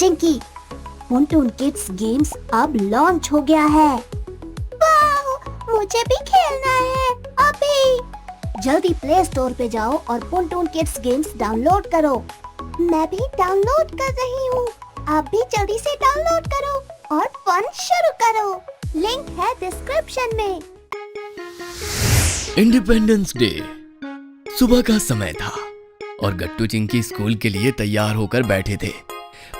Chinki, twin kids games अब launch हो गया है। वाह, मुझे भी खेलना है अभी। जल्दी प्ले स्टोर पे जाओ और टून किड्स गेम्स डाउनलोड करो। मैं भी डाउनलोड कर रही हूँ, आप भी जल्दी से डाउनलोड करो और फन शुरू करो। लिंक है डिस्क्रिप्शन में। इंडिपेंडेंस डे सुबह का समय था और गट्टू चिंकी स्कूल के लिए तैयार होकर बैठे थे।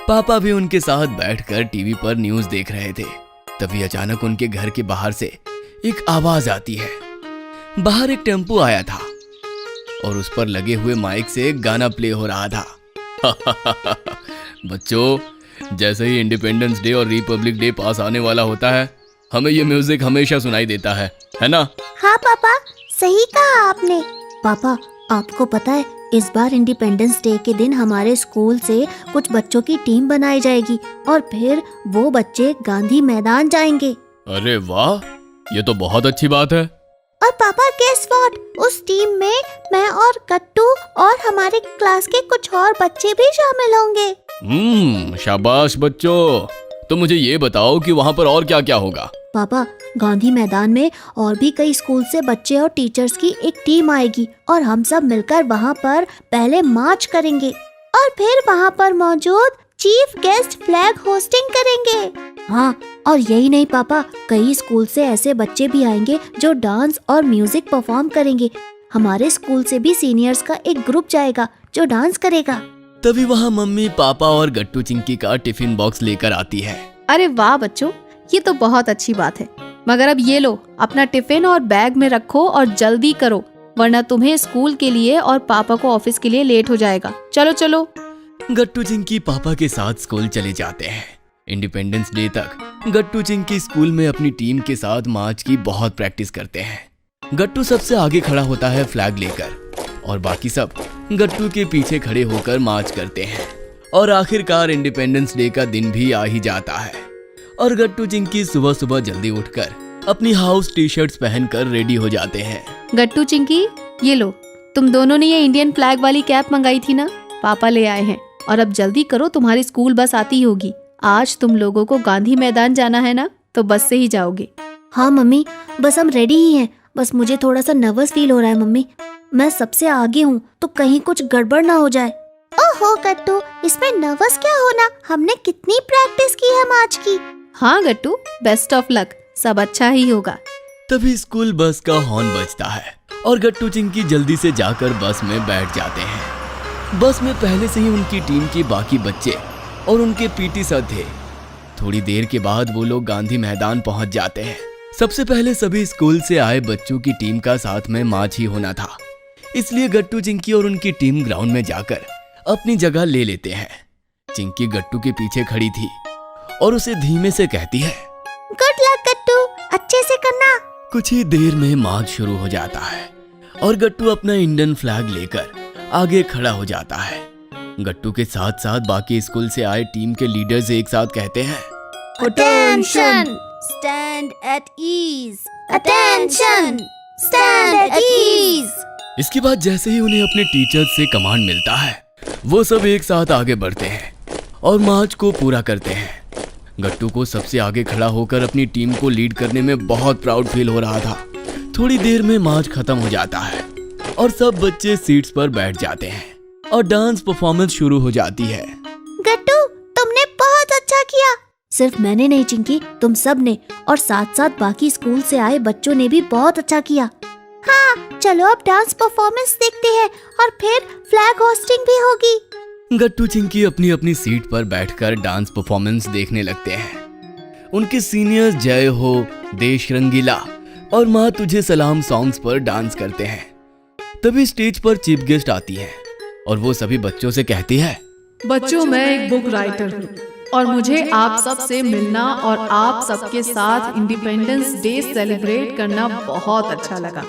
पापा भी उनके साथ बैठकर टीवी पर न्यूज़ देख रहे थे। तभी अचानक उनके घर के बाहर से एक आवाज आती है। बाहर एक टेम्पो आया था और उस पर लगे हुए माइक से एक गाना प्ले हो रहा था। बच्चों, जैसे ही इंडिपेंडेंस डे और रिपब्लिक डे पास आने वाला होता है, हमें ये म्यूजिक हमेशा सुनाई देता है ना? हाँ पापा, सही कहा आपने। पापा, आपको पता है इस बार इंडिपेंडेंस डे के दिन हमारे स्कूल से कुछ बच्चों की टीम बनाई जाएगी और फिर वो बच्चे गांधी मैदान जाएंगे। अरे वाह, ये तो बहुत अच्छी बात है। और पापा गेस व्हाट, उस टीम में मैं और गट्टू और हमारे क्लास के कुछ और बच्चे भी शामिल होंगे। शाबाश बच्चों। तो मुझे ये बताओ कि वहाँ पर और क्या क्या होगा? पापा, गांधी मैदान में और भी कई स्कूल से बच्चे और टीचर्स की एक टीम आएगी और हम सब मिलकर वहाँ पर पहले मार्च करेंगे और फिर वहाँ पर मौजूद चीफ गेस्ट फ्लैग होस्टिंग करेंगे। हाँ, और यही नहीं पापा, कई स्कूल से ऐसे बच्चे भी आएंगे जो डांस और म्यूजिक परफॉर्म करेंगे। हमारे स्कूल से भी सीनियर्स का एक ग्रुप जाएगा जो डांस करेगा। तभी वहाँ मम्मी, पापा और गट्टू चिंकी का टिफिन बॉक्स लेकर आती है। अरे वाह बच्चों, ये तो बहुत अच्छी बात है। मगर अब ये लो, अपना टिफिन और बैग में रखो और जल्दी करो, वरना तुम्हें स्कूल के लिए और पापा को ऑफिस के लिए लेट हो जाएगा। चलो चलो। गट्टू चिंकी पापा के साथ स्कूल चले जाते हैं। इंडिपेंडेंस डे तक गट्टू चिंकी स्कूल में अपनी टीम के साथ मार्च की बहुत प्रैक्टिस करते हैं। गट्टू सबसे आगे खड़ा होता है फ्लैग लेकर और बाकी सब गट्टू के पीछे खड़े होकर मार्च करते हैं। और आखिरकार इंडिपेंडेंस डे का दिन भी आ ही जाता है और गट्टू चिंकी सुबह सुबह जल्दी उठकर अपनी हाउस टी शर्ट्स पहनकर रेडी हो जाते हैं। गट्टू चिंकी, ये लो, तुम दोनों ने ये इंडियन फ्लैग वाली कैप मंगाई थी ना, पापा ले आए हैं। और अब जल्दी करो, तुम्हारी स्कूल बस आती होगी। आज तुम लोगों को गांधी मैदान जाना है ना, तो बस से ही जाओगे। हाँ मम्मी, बस हम रेडी ही हैं। बस मुझे थोड़ा सा नर्वस फील हो रहा है मम्मी। मैं सबसे आगे हूँ तो कहीं कुछ गड़बड़ ना हो जाए। ओहो गट्टू, इसमें नर्वस क्या होना, हमने कितनी प्रैक्टिस की है मार्च की। हाँ गट्टू, बेस्ट ऑफ लक, सब अच्छा ही होगा। तभी स्कूल बस का हॉर्न बजता है और गट्टू चिंकी जल्दी से जाकर बस में बैठ जाते हैं। बस में पहले से ही उनकी टीम के बाकी बच्चे और उनके पीटी सर थे। थोड़ी देर के बाद वो लोग गांधी मैदान पहुंच जाते हैं। सबसे पहले सभी स्कूल से आए बच्चों की टीम का साथ में मार्च ही होना था, इसलिए गट्टू चिंकी और उनकी टीम ग्राउंड में जाकर अपनी जगह ले लेते हैं। चिंकी गट्टू के पीछे खड़ी थी और उसे धीमे से कहती है, गुड लक गट्टू, अच्छे से करना। कुछ ही देर में मार्च शुरू हो जाता है और गट्टू अपना इंडियन फ्लैग लेकर आगे खड़ा हो जाता है। गट्टू के साथ साथ बाकी स्कूल से आए टीम के लीडर्स एक साथ कहते हैं, attention, stand at ease, attention, stand at ease. इसके बाद जैसे ही उन्हें अपने टीचर्स से कमांड मिलता है, वो सब एक साथ आगे बढ़ते हैं और मार्च को पूरा करते हैं। गट्टू को सबसे आगे खड़ा होकर अपनी टीम को लीड करने में बहुत प्राउड फील हो रहा था। थोड़ी देर में मार्च खत्म हो जाता है और सब बच्चे सीट्स पर बैठ जाते हैं और डांस परफॉर्मेंस शुरू हो जाती है। गट्टू, तुमने बहुत अच्छा किया। सिर्फ मैंने नहीं चिंकी, तुम सब ने, और साथ साथ बाकी स्कूल से आए बच्चों ने भी बहुत अच्छा किया। हाँ, चलो अब डांस परफॉर्मेंस देखते हैं और फिर फ्लैग होस्टिंग भी होगी। गट्टू चिंकी अपनी अपनी सीट पर बैठकर डांस परफॉर्मेंस देखने लगते हैं। उनके सीनियर्स जय हो, देश रंगीला और माँ तुझे सलाम सॉन्ग्स पर डांस करते हैं। तभी स्टेज पर चीफ गेस्ट आती है और वो सभी बच्चों से कहती है, बच्चों, मैं एक बुक राइटर हूँ और मुझे आप सब से मिलना और आप सबके साथ इंडिपेंडेंस डे सेलिब्रेट करना बहुत अच्छा लगा।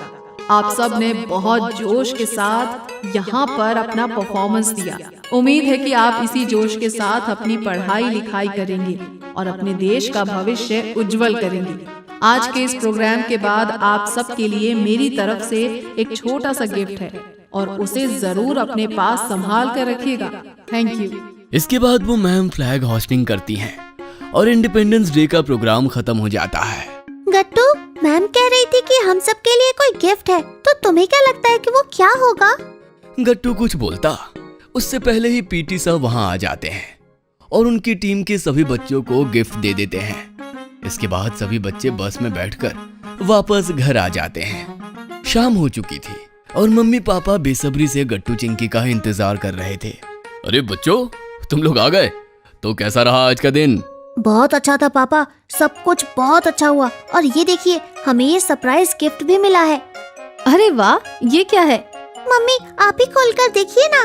आप सब ने बहुत जोश के साथ यहाँ पर अपना परफॉर्मेंस दिया। उम्मीद है कि आप इसी जोश के साथ अपनी पढ़ाई लिखाई करेंगे और अपने देश का भविष्य उज्जवल करेंगे। आज के इस प्रोग्राम के बाद आप सब के लिए मेरी तरफ से एक छोटा सा गिफ्ट है और उसे जरूर अपने पास संभाल कर रखिएगा। Thank you. इसके बाद वो मैम फ्लैग होस्टिंग करती हैं और इंडिपेंडेंस डे का प्रोग्राम खत्म हो जाता है। गट्टू, मैम कह रही थी कि हम सब के लिए कोई गिफ्ट है, तो तुम्हें क्या लगता है कि वो क्या होगा? गट्टू कुछ बोलता उससे पहले ही पीटी साहब वहां आ जाते हैं और उनकी टीम के सभी बच्चों को गिफ्ट दे देते हैं। इसके बाद सभी बच्चे बस में बैठकर वापस घर आ जाते हैं। शाम हो चुकी थी और मम्मी पापा बेसब्री से गट्टू चिंकी का इंतजार कर रहे थे। अरे बच्चों, तुम लोग आ गए, तो कैसा रहा आज का दिन? बहुत अच्छा था पापा, सब कुछ बहुत अच्छा हुआ। और ये देखिए, हमें ये सरप्राइज गिफ्ट भी मिला है। अरे वाह, ये क्या है? मम्मी आप ही खोल कर देखिए ना।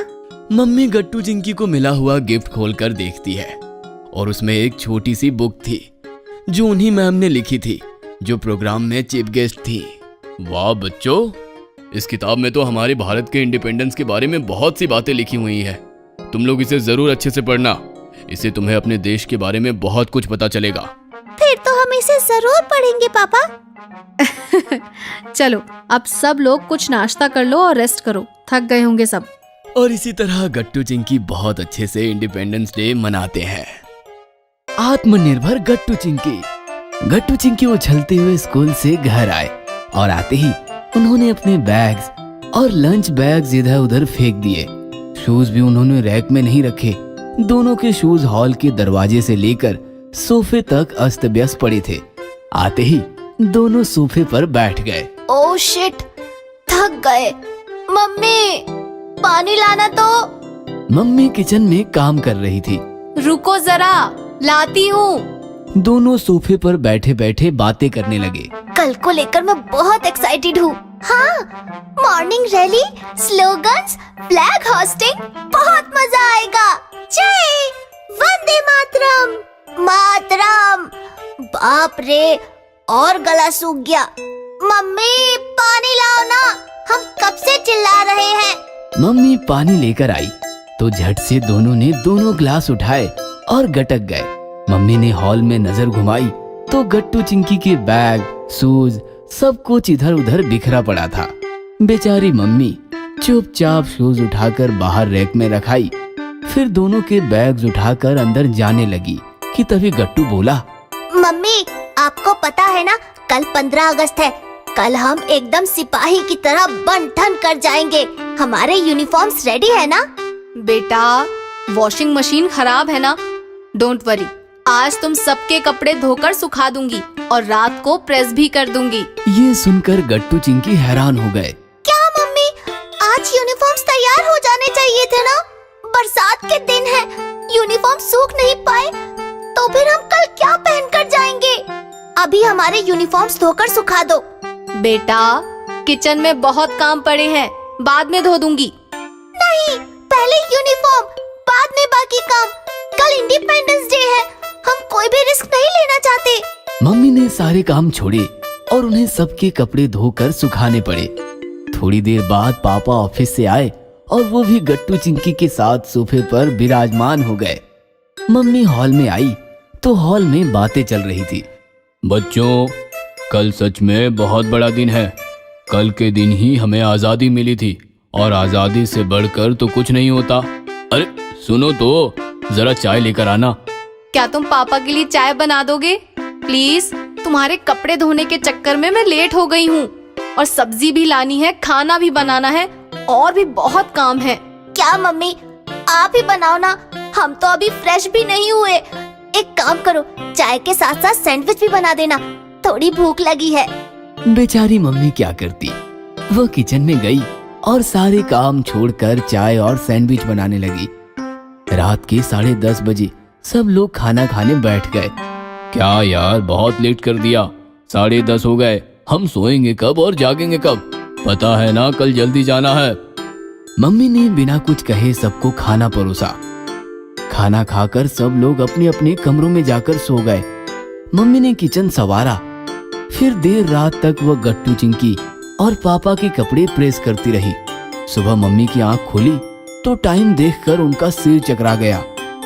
मम्मी गट्टू चिंकी को मिला हुआ गिफ्ट खोलकर देखती है और उसमें एक छोटी सी बुक थी जो उन्हीं मैम ने लिखी थी जो प्रोग्राम में चीफ गेस्ट थी। वाह बच्चों, इस किताब में तो हमारे भारत के इंडिपेंडेंस के बारे में बहुत सी बातें लिखी हुई है। तुम लोग इसे जरूर अच्छे से पढ़ना, इससे तुम्हें अपने देश के बारे में बहुत कुछ पता चलेगा। फिर तो हम इसे जरूर पढ़ेंगे पापा। चलो अब सब लोग कुछ नाश्ता कर लो और रेस्ट करो, थक गए होंगे सब। और इसी तरह गट्टू चिंकी बहुत अच्छे से इंडिपेंडेंस डे मनाते हैं। आत्मनिर्भर गट्टू चिंकी उछलते हुए स्कूल से घर आए और आते ही उन्होंने अपने बैग्स और लंच बैग्स इधर उधर फेंक दिए। शूज भी उन्होंने रैक में नहीं रखे। दोनों के शूज हॉल के दरवाजे से लेकर सोफे तक अस्त व्यस्त पड़े थे। आते ही दोनों सोफे पर बैठ गए। ओह शिट, थक गए। मम्मी पानी लाना तो। मम्मी किचन में काम कर रही थी। रुको जरा, लाती हूँ। दोनों सोफे पर बैठे बैठे बातें करने लगे। कल को लेकर मैं बहुत एक्साइटेड हूँ। हाँ, morning rally, slogans, flag hosting, बहुत मजा आएगा। जय वंदे मातरम। मातरम, बाप रे, और गला सूख गया। मम्मी पानी लाओ ना, हम कब से चिल्ला रहे हैं। मम्मी पानी लेकर आई तो झट से दोनों ने दोनों ग्लास उठाए और गटक गए। मम्मी ने हॉल में नजर घुमाई तो गट्टू चिंकी के बैग, शूज सब कुछ इधर उधर बिखरा पड़ा था। बेचारी मम्मी चुपचाप शूज उठाकर बाहर रैक में रखाई, फिर दोनों के बैग्स उठाकर अंदर जाने लगी कि तभी गट्टू बोला, मम्मी आपको पता है ना, कल 15 अगस्त है। कल हम एकदम सिपाही की तरह बन ठन कर जाएंगे। हमारे यूनिफॉर्म्स रेडी है ना? बेटा, वॉशिंग मशीन खराब है ना? डोंट वरी, आज तुम सबके कपड़े धोकर सुखा दूंगी और रात को प्रेस भी कर दूंगी। ये सुनकर गट्टू चिंकी हैरान हो गए। क्या मम्मी, आज यूनिफॉर्म्स तैयार हो जाने चाहिए थे ना? बरसात के दिन है, यूनिफॉर्म सूख नहीं पाए तो फिर हम कल क्या पहनकर जाएंगे? अभी हमारे यूनिफॉर्म्स धोकर सुखा दो। बेटा, किचन में बहुत काम पड़े हैं, बाद में धो दूंगी। नहीं, पहले यूनिफॉर्म, बाद में बाकी काम। कल इंडिपेंडेंस डे है, हम कोई भी रिस्क नहीं लेना चाहते। मम्मी ने सारे काम छोड़े और उन्हें सबके कपड़े धोकर सुखाने पड़े। थोड़ी देर बाद पापा ऑफिस से आए और वो भी गट्टू चिंकी के साथ सोफे पर विराजमान हो गए। मम्मी हॉल में आई तो हॉल में बातें चल रही थी। बच्चों, कल सच में बहुत बड़ा दिन है। कल के दिन ही हमें आजादी मिली थी और आजादी से बढ़कर तो कुछ नहीं होता। अरे सुनो तो, जरा चाय लेकर आना। क्या तुम पापा के लिए चाय बना दोगे? प्लीज, तुम्हारे कपड़े धोने के चक्कर में मैं लेट हो गई हूँ और सब्जी भी लानी है, खाना भी बनाना है और भी बहुत काम है। क्या मम्मी, आप ही बनाओ ना, हम तो अभी फ्रेश भी नहीं हुए। एक काम करो, चाय के साथ साथ सैंडविच भी बना देना, थोड़ी भूख लगी है। बेचारी मम्मी क्या करती, वो किचन में गई और सारे काम छोड़कर चाय और सैंडविच बनाने लगी। रात के 10:30 बजे सब लोग खाना खाने बैठ गए। क्या यार, बहुत लेट कर दिया, 10:30 हो गए। हम सोएंगे कब और जागेंगे कब? पता है ना, कल जल्दी जाना है। मम्मी ने बिना कुछ कहे सबको खाना परोसा। खाना खाकर सब लोग अपने अपने कमरों में जाकर सो गए। मम्मी ने किचन संवारा, फिर देर रात तक वह गट्टू चिंकी और पापा के कपड़े प्रेस करती रही। सुबह मम्मी की आंख खुली तो टाइम देखकर उनका सिर चकरा गया।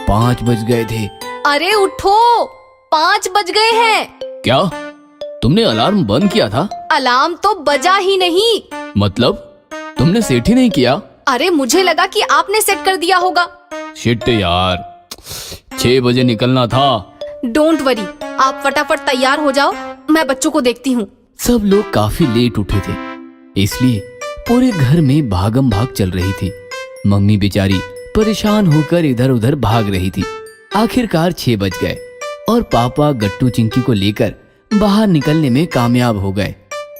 5 बज गए थे। अरे उठो, 5 बज गए हैं। क्या तुमने अलार्म बंद किया था? अलार्म तो बजा ही नहीं। मतलब तुमने सेट ही नहीं किया? अरे मुझे लगा कि आपने सेट कर दिया होगा। शिट यार, 6 बजे निकलना था। डोंट वरी, आप फटाफट तैयार हो जाओ, मैं बच्चों को देखती हूँ। सब लोग काफी लेट उठे थे, इसलिए पूरे घर में भागम भाग चल रही थी। मम्मी बेचारी परेशान होकर इधर उधर भाग रही थी। आखिरकार 6 बज गए और पापा गट्टू चिंकी को लेकर बाहर निकलने में कामयाब हो गए।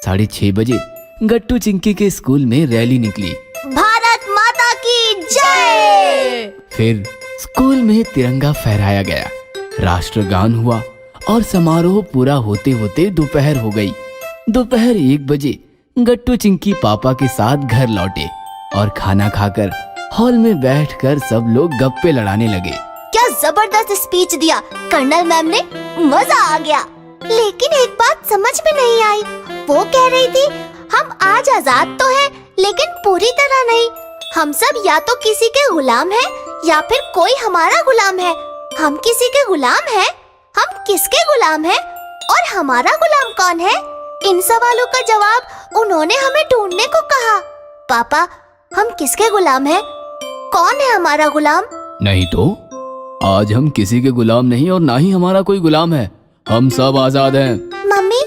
6:30 बजे गट्टू चिंकी के स्कूल में रैली निकली। भारत माता की जय। फिर स्कूल में तिरंगा फहराया गया, राष्ट्रगान हुआ और समारोह पूरा होते होते दोपहर हो गई। दोपहर 1 बजे गट्टू चिंकी पापा के साथ घर लौटे और खाना खाकर हॉल में बैठकर सब लोग गप्पे लड़ाने लगे। क्या जबरदस्त स्पीच दिया कर्नल मैम ने, मजा आ गया। लेकिन एक बात समझ में नहीं आई, वो कह रही थी हम आज आजाद तो हैं, लेकिन पूरी तरह नहीं। हम सब या तो किसी के गुलाम हैं या फिर कोई हमारा गुलाम है। हम किसी के गुलाम हैं? हम किसके गुलाम हैं? और हमारा गुलाम कौन है? इन सवालों का जवाब उन्होंने हमें ढूंढने को कहा। पापा, हम किसके गुलाम हैं? कौन है हमारा गुलाम? नहीं तो आज हम किसी के गुलाम नहीं और ना ही हमारा कोई गुलाम है। हम सब आजाद हैं। मम्मी,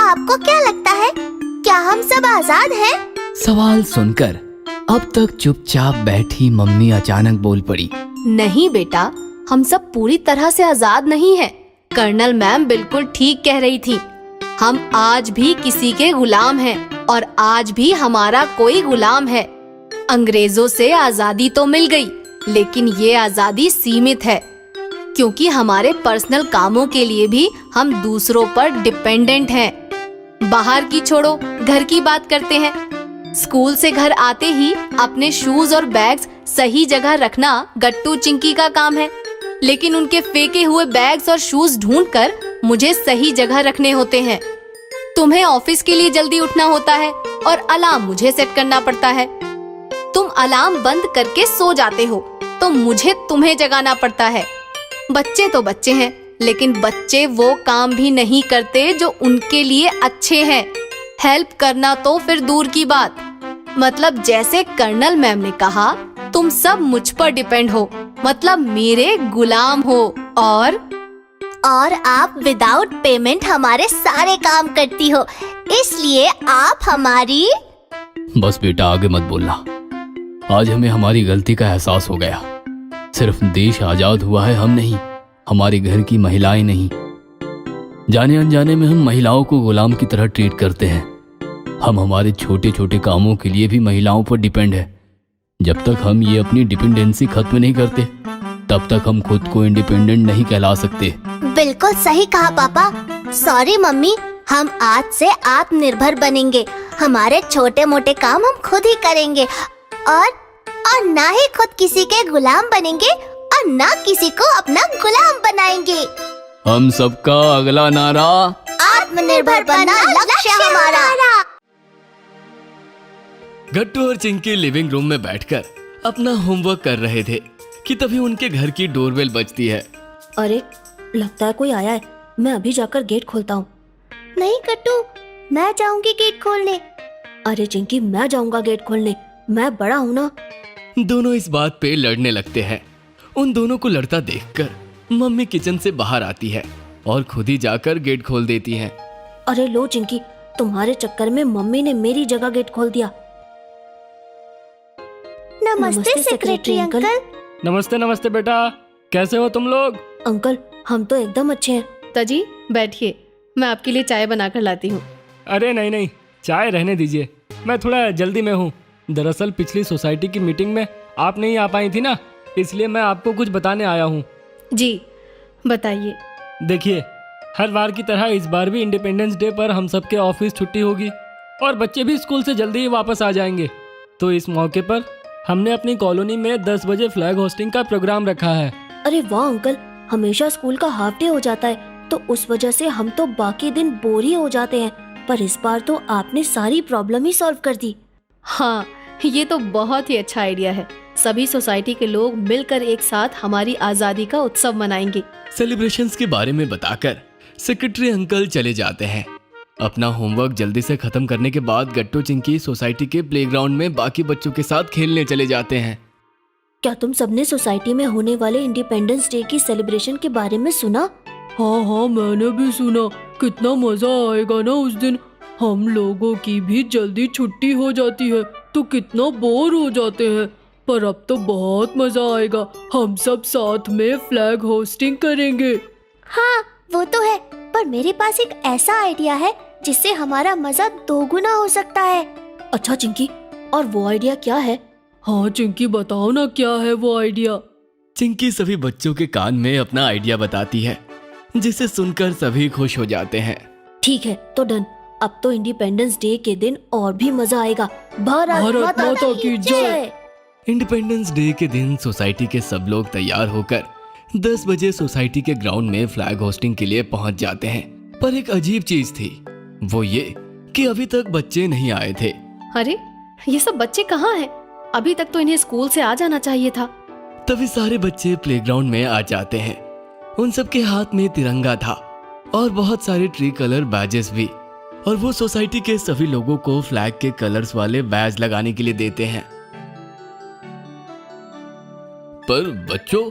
आपको क्या लगता है, क्या हम सब आजाद हैं? सवाल सुनकर अब तक चुपचाप बैठी मम्मी अचानक बोल पड़ी। नहीं बेटा, हम सब पूरी तरह से आजाद नहीं हैं। कर्नल मैम बिल्कुल ठीक कह रही थी। हम आज भी किसी के गुलाम हैं और आज भी हमारा कोई गुलाम है। अंग्रेजों से आजादी तो मिल गई, लेकिन ये आजादी सीमित है, क्योंकि हमारे पर्सनल कामों के लिए भी हम दूसरों पर डिपेंडेंट हैं। बाहर की छोड़ो, घर की बात करते हैं। स्कूल से घर आते ही अपने शूज और बैग्स सही जगह रखना गट्टू चिंकी का काम है, लेकिन उनके फेंके हुए बैग्स और शूज ढूंढकर मुझे सही जगह रखने होते हैं। तुम्हें ऑफिस के लिए जल्दी उठना होता है और अलार्म मुझे सेट करना पड़ता है। तुम अलार्म बंद करके सो जाते हो तो मुझे तुम्हें जगाना पड़ता है। बच्चे तो बच्चे हैं, लेकिन बच्चे वो काम भी नहीं करते जो उनके लिए अच्छे हैं। हेल्प करना तो फिर दूर की बात। मतलब जैसे कर्नल मैम ने कहा, तुम सब मुझ पर डिपेंड हो, मतलब मेरे गुलाम हो। और आप विदाउट पेमेंट हमारे सारे काम करती हो, इसलिए आप हमारी। बस बेटा, आगे मत बोलना। आज हमें हमारी गलती का एहसास हो गया। सिर्फ देश आजाद हुआ है, हम नहीं, हमारे घर की महिलाएं नहीं। जाने अनजाने में हम महिलाओं को गुलाम की तरह ट्रीट करते हैं। हम हमारे छोटे छोटे कामों के लिए भी महिलाओं पर डिपेंड है। जब तक हम ये अपनी डिपेंडेंसी खत्म नहीं करते, तब तक हम खुद को इंडिपेंडेंट नहीं कहला सकते। बिल्कुल सही कहा पापा। सॉरी मम्मी, हम आज से आत्मनिर्भर बनेंगे। हमारे छोटे मोटे काम हम खुद ही करेंगे और ना ही खुद किसी के गुलाम बनेंगे और ना किसी को अपना गुलाम बनाएंगे। हम सबका अगला नारा आत्मनिर्भर बनना लक्ष्य हमारा। गट्टू और चिंकी लिविंग रूम में बैठकर अपना होमवर्क कर रहे थे कि तभी उनके घर की डोरबेल बजती है। अरे, लगता है कोई आया है। मैं अभी जाकर गेट खोलता हूँ। नहीं गट्टू, मैं जाऊंगी गेट खोलने। अरे चिंकी, मैं जाऊंगा गेट खोलने, मैं बड़ा हूँ ना। दोनों इस बात पे लड़ने लगते हैं। उन दोनों को लड़ता देखकर मम्मी किचन से बाहर आती है और खुद ही जाकर गेट खोल देती है। अरे लो चिंकी, तुम्हारे चक्कर में मम्मी ने मेरी जगह गेट खोल दिया। नमस्ते सेक्रेटरी अंकल। नमस्ते नमस्ते बेटा, कैसे हो तुम लोग? अंकल, हम तो एकदम अच्छे हैं। तजी, बैठिए, मैं आपके लिए चाय बनाकर लाती हूँ। अरे नहीं नहीं, चाय रहने दीजिए, मैं थोड़ा जल्दी में हूँ। दरअसल पिछली सोसाइटी की मीटिंग में आप नहीं आ पाई थी ना, इसलिए मैं आपको कुछ बताने आया हूँ। जी बताइए। देखिए, हर बार की तरह इस बार भी इंडिपेंडेंस डे पर हम सबके ऑफिस छुट्टी होगी और बच्चे भी स्कूल से जल्दी ही वापस आ जाएंगे। तो इस मौके पर हमने अपनी कॉलोनी में 10 बजे फ्लैग होस्टिंग का प्रोग्राम रखा है। अरे वाह अंकल, हमेशा स्कूल का हाफ डे हो जाता है, तो उस वजह से हम तो बाकी दिन बोर ही हो जाते हैं, पर इस बार तो आपने सारी प्रॉब्लम ही सॉल्व कर दी। हाँ, ये तो बहुत ही अच्छा आइडिया है। सभी सोसाइटी के लोग मिलकर एक साथ हमारी आजादी का उत्सव मनाएंगे। सेलिब्रेशंस के बारे में बताकर सेक्रेटरी अंकल चले जाते हैं। अपना होमवर्क जल्दी से खत्म करने के बाद गट्टू चिंकी सोसाइटी के प्लेग्राउंड में बाकी बच्चों के साथ खेलने चले जाते हैं। क्या तुम सबने सोसाइटी में होने वाले इंडिपेंडेंस डे की सेलिब्रेशन के बारे में सुना? हाँ मैंने भी सुना। कितना मजा आएगा ना उस दिन। हम लोगों की भी जल्दी छुट्टी हो जाती है तो कितना बोर हो जाते हैं, पर अब तो बहुत मजा आएगा। हम सब साथ में फ्लैग होस्टिंग करेंगे। हाँ वो तो है, पर मेरे पास एक ऐसा आइडिया है जिससे हमारा मजा दोगुना हो सकता है। अच्छा चिंकी, और वो आइडिया क्या है? हाँ चिंकी बताओ ना, क्या है वो आइडिया? चिंकी सभी बच्चों के कान में अपना आइडिया बताती है, जिसे सुनकर सभी खुश हो जाते हैं। ठीक है तो डन। अब तो इंडिपेंडेंस डे के दिन और भी मजा आएगा। भारत माता की जय। इंडिपेंडेंस डे के दिन सोसाइटी के सब लोग तैयार होकर 10 बजे सोसाइटी के ग्राउंड में फ्लैग होस्टिंग के लिए पहुंच जाते हैं। पर एक अजीब चीज थी, वो ये कि अभी तक बच्चे नहीं आए थे। अरे ये सब बच्चे कहाँ हैं? अभी तक तो इन्हें स्कूल से आ जाना चाहिए था। तभी सारे बच्चे प्लेग्राउंड में आ जाते हैं। उन सबके हाथ में तिरंगा था और बहुत सारे ट्री कलर बैजेस भी, और वो सोसाइटी के सभी लोगों को फ्लैग के कलर्स वाले बैज लगाने के लिए देते हैं। पर बच्चों,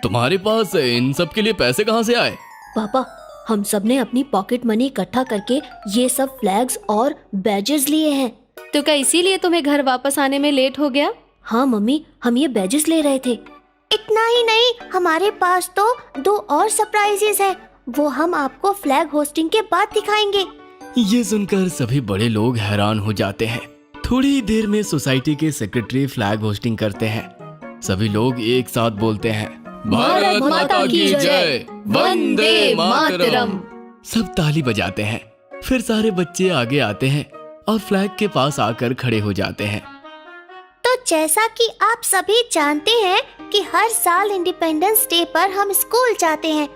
तुम्हारे पास इन सब के लिए पैसे कहाँ से आए? पापा, हम सब ने अपनी पॉकेट मनी इकट्ठा करके ये सब फ्लैग्स और बैजेस लिए हैं। तो क्या इसीलिए तुम्हें घर वापस आने में लेट हो गया? हाँ मम्मी, हम ये बैजेस ले रहे थे। इतना ही नहीं, हमारे पास तो 2 और सरप्राइजेस हैं। वो हम आपको फ्लैग होस्टिंग के बाद दिखाएंगे। ये सुनकर सभी बड़े लोग हैरान हो जाते हैं। थोड़ी ही देर में सोसाइटी के सेक्रेटरी फ्लैग होस्टिंग करते हैं। सभी लोग एक साथ बोलते हैं, भारत माता की जय, वंदे मातरम। सब ताली बजाते हैं। फिर सारे बच्चे आगे आते हैं और फ्लैग के पास आकर खड़े हो जाते हैं। तो जैसा कि आप सभी जानते हैं कि हर साल इंडिपेंडेंस डे पर हम स्कूल जाते हैं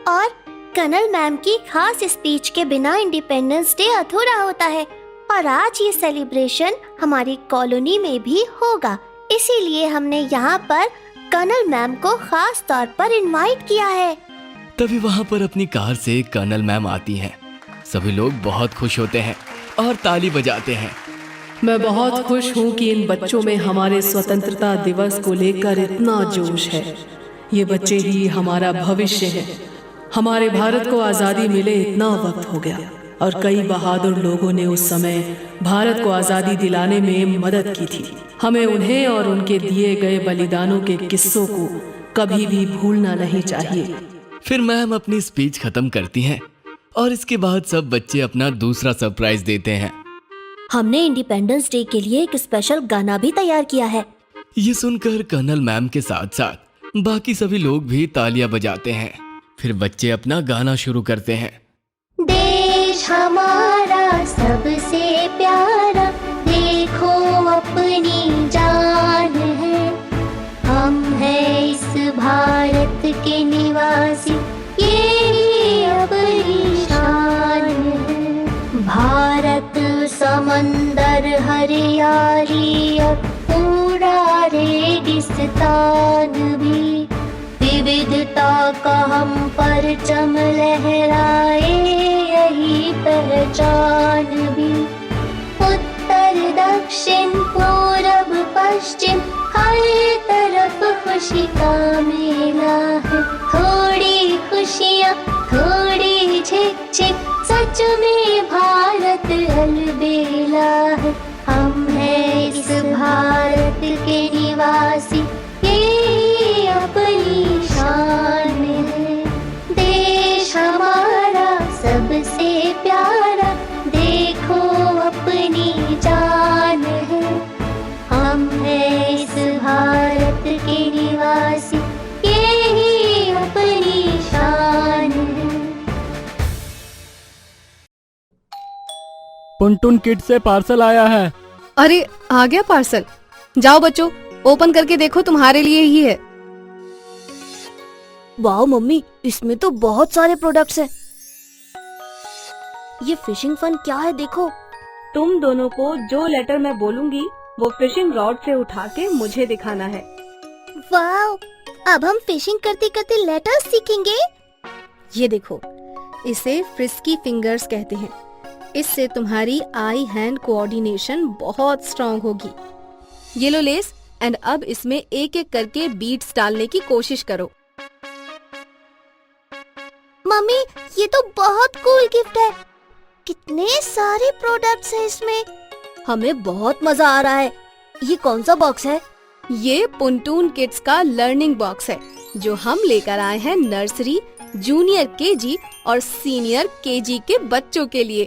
और कर्नल मैम की खास स्पीच के बिना इंडिपेंडेंस डे अधूरा होता है। और आज ये सेलिब्रेशन हमारी कॉलोनी में भी होगा, इसीलिए हमने यहाँ पर कर्नल मैम को खास तौर पर इनवाइट किया है। तभी वहाँ पर अपनी कार से कर्नल मैम आती हैं। सभी लोग बहुत खुश होते हैं और ताली बजाते हैं। मैं बहुत खुश हूँ कि इन बच्चों में हमारे स्वतंत्रता दिवस को लेकर इतना जोश है। ये बच्चे ही हमारा भविष्य है। हमारे भारत को आज़ादी मिले इतना वक्त हो गया और कई बहादुर लोगों ने उस समय भारत को आज़ादी दिलाने में मदद की थी। हमें उन्हें और उनके दिए गए बलिदानों के किस्सों को कभी भी भूलना नहीं चाहिए। फिर मैम अपनी स्पीच खत्म करती हैं और इसके बाद सब बच्चे अपना दूसरा सरप्राइज देते हैं। हमने इंडिपेंडेंस डे के लिए एक स्पेशल गाना भी तैयार किया है। ये सुनकर कर्नल मैम के साथ साथ बाकी सभी लोग भी तालियां बजाते हैं। फिर बच्चे अपना गाना शुरू करते हैं। देश हमारा सबसे प्यारा, देखो अपनी जान है। हम हैं इस भारत के निवासी, ये अपनी शान है। भारत समंदर हरियाली और पूरा रेगिस्तान भी, विविधता का हम परचम लहराए, यही पहचान भी। उत्तर दक्षिण पूरब पश्चिम, हर तरफ खुशी का मेला है। थोड़ी खुशियाँ थोड़ी झिक-झिक, सच में भारत अलबेला है। हम हैं इस भारत के निवासी, ये अपनी शान है। देश हमारा सबसे प्यारा, देखो अपनी जान है। हम हैं इस भारत के निवासी, ये अपनी शान है। टुनटुन किड से पार्सल आया है। अरे आ गया पार्सल? जाओ बच्चों, ओपन करके देखो, तुम्हारे लिए ही है। वाह मम्मी, इसमें तो बहुत सारे प्रोडक्ट्स हैं। ये फिशिंग फन क्या है देखो। तुम दोनों को जो लेटर मैं बोलूंगी वो फिशिंग रॉड से उठा के मुझे दिखाना है। वाह, अब हम फिशिंग करते करते लेटर्स सीखेंगे। ये देखो, इसे फ्रिस्की फिंगर्स कहते हैं। इससे तुम्हारी आई हैंड कोऑर्डिनेशन बहुत स्ट्रांग होगी। ये लो लेस, एंड अब इसमें एक एक करके बीट्स डालने की कोशिश करो। मम्मी, ये तो बहुत कूल गिफ्ट है। कितने सारे प्रोडक्ट्स हैं इसमें। हमें बहुत मजा आ रहा है। ये कौन सा बॉक्स है? ये पुंटून किड्स का लर्निंग बॉक्स है जो हम लेकर आए हैं नर्सरी, जूनियर केजी और सीनियर केजी के बच्चों के लिए।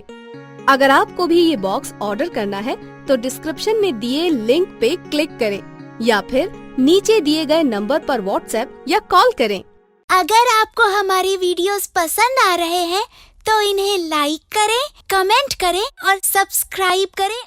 अगर आपको भी ये बॉक्स ऑर्डर करना है तो डिस्क्रिप्शन में दिए लिंक पे क्लिक करें या फिर नीचे दिए गए नंबर पर व्हाट्सएप या कॉल करें। अगर आपको हमारी वीडियोस पसंद आ रहे हैं तो इन्हें लाइक करें, कमेंट करें और सब्सक्राइब करें